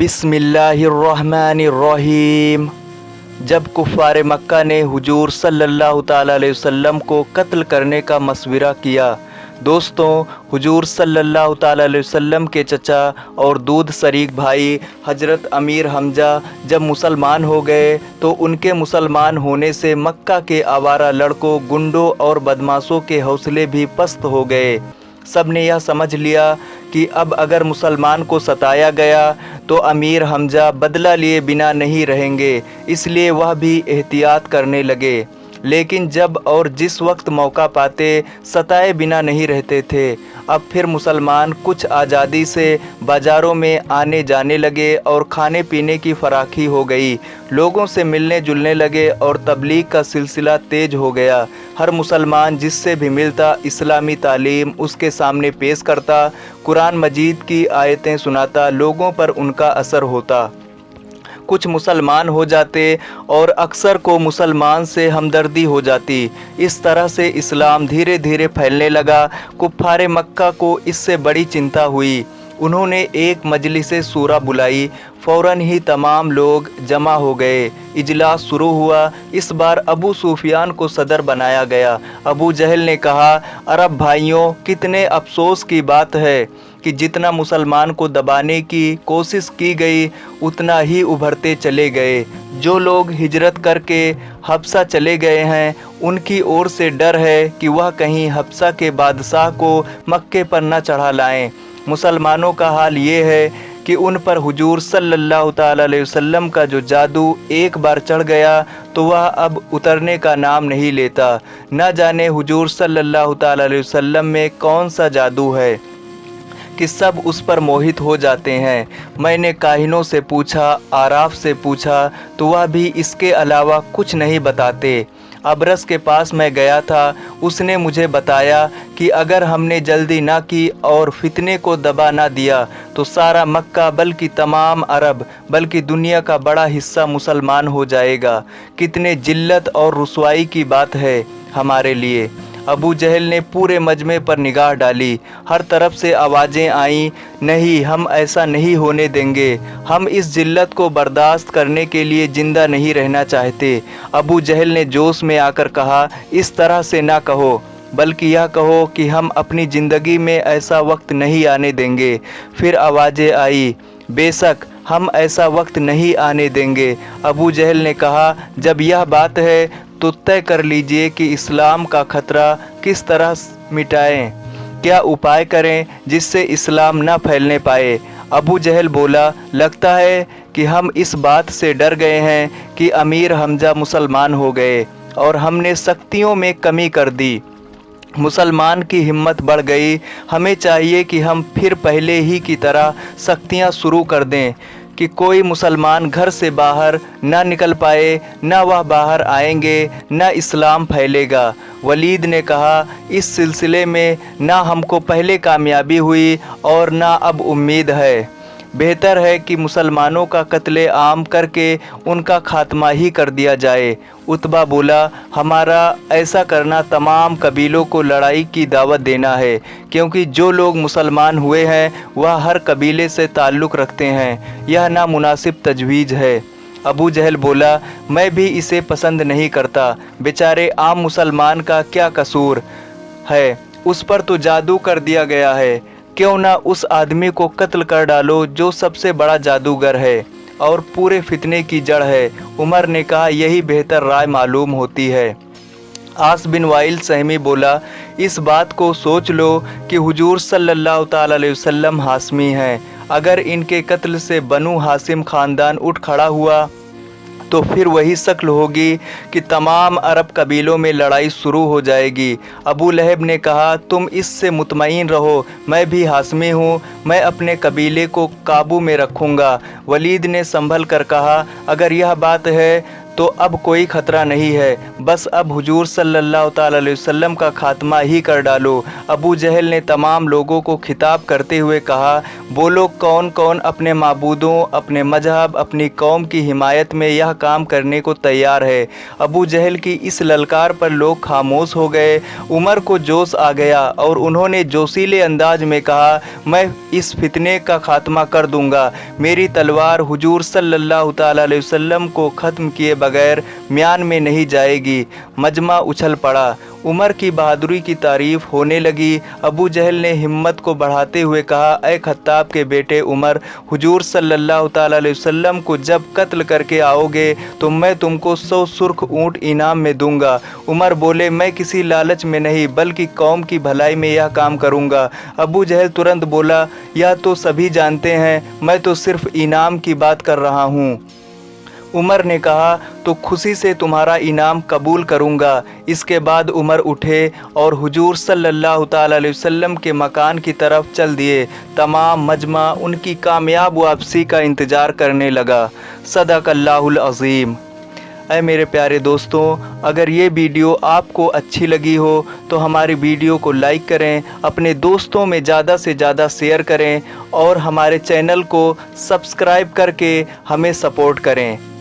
बिस्मिल्लाहिर्रहमानिर्रहीम। जब कुफ़ार मक्का ने हुजूर सल्लल्लाहु ताला अलैहि वसल्लम को कत्ल करने का मशवरा किया। दोस्तों, हुजूर सल्लल्लाहु ताला अलैहि वसल्लम के चचा और दूध शरीक भाई हज़रत अमीर हमजा जब मुसलमान हो गए तो उनके मुसलमान होने से मक्का के आवारा लड़कों, गुंडों और बदमाशों के हौसले भी पस्त हो गए। सब ने यह समझ लिया कि अब अगर मुसलमान को सताया गया तो अमीर हमजा बदला लिए बिना नहीं रहेंगे, इसलिए वह भी एहतियात करने लगे। लेकिन जब और जिस वक्त मौका पाते सताए बिना नहीं रहते थे। अब फिर मुसलमान कुछ आज़ादी से बाज़ारों में आने जाने लगे और खाने पीने की फराखी हो गई। लोगों से मिलने जुलने लगे और तबलीग का सिलसिला तेज हो गया। हर मुसलमान जिससे भी मिलता इस्लामी तालीम उसके सामने पेश करता, कुरान मजीद की आयतें सुनाता, लोगों पर उनका असर होता। कुछ मुसलमान हो जाते और अक्सर को मुसलमान से हमदर्दी हो जाती। इस तरह से इस्लाम धीरे धीरे फैलने लगा। कुफ़ारे मक्का को इससे बड़ी चिंता हुई। उन्होंने एक मजलिस सूरा बुलाई। फ़ौरन ही तमाम लोग जमा हो गए। इजलास शुरू हुआ। इस बार अबू सुफियान को सदर बनाया गया। अबू जहल ने कहा, अरब भाइयों, कितने अफसोस की बात है कि जितना मुसलमान को दबाने की कोशिश की गई उतना ही उभरते चले गए। जो लोग हिजरत करके हबसा चले गए हैं उनकी ओर से डर है कि वह कहीं हबसा के बादशाह को मक्के पर न चढ़ा लाएं। मुसलमानों का हाल ये है कि उन पर हुजूर सल्लल्लाहु ताला अलैहि वसल्लम का जो जादू एक बार चढ़ गया तो वह अब उतरने का नाम नहीं लेता। न जाने हुजूर सल्लल्लाहु ताला अलैहि वसल्लम में कौन सा जादू है कि सब उस पर मोहित हो जाते हैं। मैंने काहिनों से पूछा, आराफ से पूछा तो वह भी इसके अलावा कुछ नहीं बताते। अबरस के पास मैं गया था, उसने मुझे बताया कि अगर हमने जल्दी ना की और फितने को दबा ना दिया तो सारा मक्का बल्कि तमाम अरब बल्कि दुनिया का बड़ा हिस्सा मुसलमान हो जाएगा। कितने जिल्लत और रुसवाई की बात है हमारे लिए। अबू जहल ने पूरे मजमे पर निगाह डाली। हर तरफ से आवाज़ें आईं, नहीं, हम ऐसा नहीं होने देंगे। हम इस जिल्लत को बर्दाश्त करने के लिए ज़िंदा नहीं रहना चाहते। अबू जहल ने जोश में आकर कहा, इस तरह से ना कहो, बल्कि यह कहो कि हम अपनी ज़िंदगी में ऐसा वक्त नहीं आने देंगे। फिर आवाज़ें आई, बेशक हम ऐसा वक्त नहीं आने देंगे। अबू जहल ने कहा, जब यह बात है तो तय कर लीजिए कि इस्लाम का खतरा किस तरह मिटाएं, क्या उपाय करें जिससे इस्लाम न फैलने पाए। अबू जहल बोला, लगता है कि हम इस बात से डर गए हैं कि अमीर हमजा मुसलमान हो गए और हमने सख्तियों में कमी कर दी। मुसलमान की हिम्मत बढ़ गई। हमें चाहिए कि हम फिर पहले ही की तरह सख्तियां शुरू कर दें कि कोई मुसलमान घर से बाहर ना निकल पाए, ना वह बाहर आएंगे, ना इस्लाम फैलेगा। वलीद ने कहा, इस सिलसिले में ना हमको पहले कामयाबी हुई और ना अब उम्मीद है। बेहतर है कि मुसलमानों का कत्ले आम करके उनका खात्मा ही कर दिया जाए। उतबा बोला, हमारा ऐसा करना तमाम कबीलों को लड़ाई की दावत देना है, क्योंकि जो लोग मुसलमान हुए हैं वह हर कबीले से ताल्लुक़ रखते हैं। यह नामुनासिब तजवीज़ है। अबू जहल बोला, मैं भी इसे पसंद नहीं करता। बेचारे आम मुसलमान का क्या कसूर है, उस पर तो जादू कर दिया गया है। क्यों ना उस आदमी को कत्ल कर डालो जो सबसे बड़ा जादूगर है और पूरे फितने की जड़ है। उमर ने कहा, यही बेहतर राय मालूम होती है। आस बिन वाइल सहमी बोला, इस बात को सोच लो कि हुजूर सल्लल्लाहु ताला अलैहि वसल्लम हाशमी हैं। अगर इनके कत्ल से बनु हाशिम ख़ानदान उठ खड़ा हुआ तो फिर वही शक्ल होगी कि तमाम अरब कबीलों में लड़ाई शुरू हो जाएगी। अबू लहब ने कहा, तुम इससे मुतमईन रहो, मैं भी हाशमी हूँ, मैं अपने कबीले को काबू में रखूँगा। वलीद ने संभल कर कहा, अगर यह बात है तो अब कोई खतरा नहीं है, बस अब हुजूर सल्लल्लाहु ताला अलैहि वसल्लम का खात्मा ही कर डालो। अबू जहल ने तमाम लोगों को खिताब करते हुए कहा, बोलो कौन कौन अपने माबूदों, अपने मजहब, अपनी कौम की हिमायत में यह काम करने को तैयार है। अबू जहल की इस ललकार पर लोग खामोश हो गए। उमर को जोश आ गया और उन्होंने जोशीले अंदाज में कहा, मैं इस फितने का खात्मा कर दूंगा। मेरी तलवार हुजूर सल्लल्लाहु ताला अलैहि वसल्लम को ख़त्म किए बगैर म्यान में नहीं जाएगी। मजमा उछल पड़ा। उमर की बहादुरी की तारीफ़ होने लगी। अबू जहल ने हिम्मत को बढ़ाते हुए कहा, ऐ खत्ताब के बेटे उमर, हुजूर सल्लल्लाहु ताला अलैहि वसल्लम को जब कत्ल करके आओगे तो मैं तुमको 100 सुर्ख ऊँट इनाम में दूंगा। उमर बोले, मैं किसी लालच में नहीं बल्कि कौम की भलाई में यह काम करूंगा। अबू जहल तुरंत बोला, यह तो सभी जानते हैं, मैं तो सिर्फ इनाम की बात कर रहा हूँ। उमर ने कहा, तो खुशी से तुम्हारा इनाम कबूल करूँगा। इसके बाद उमर उठे और हुजूर सल्लल्लाहु ताला अलैहि वसल्लम के मकान की तरफ चल दिए। तमाम मजमा उनकी कामयाब वापसी का इंतज़ार करने लगा। सदक़ल्लाहुल अज़ीम। ऐ मेरे प्यारे दोस्तों, अगर ये वीडियो आपको अच्छी लगी हो तो हमारी वीडियो को लाइक करें, अपने दोस्तों में ज़्यादा से ज़्यादा शेयर करें और हमारे चैनल को सब्सक्राइब करके हमें सपोर्ट करें।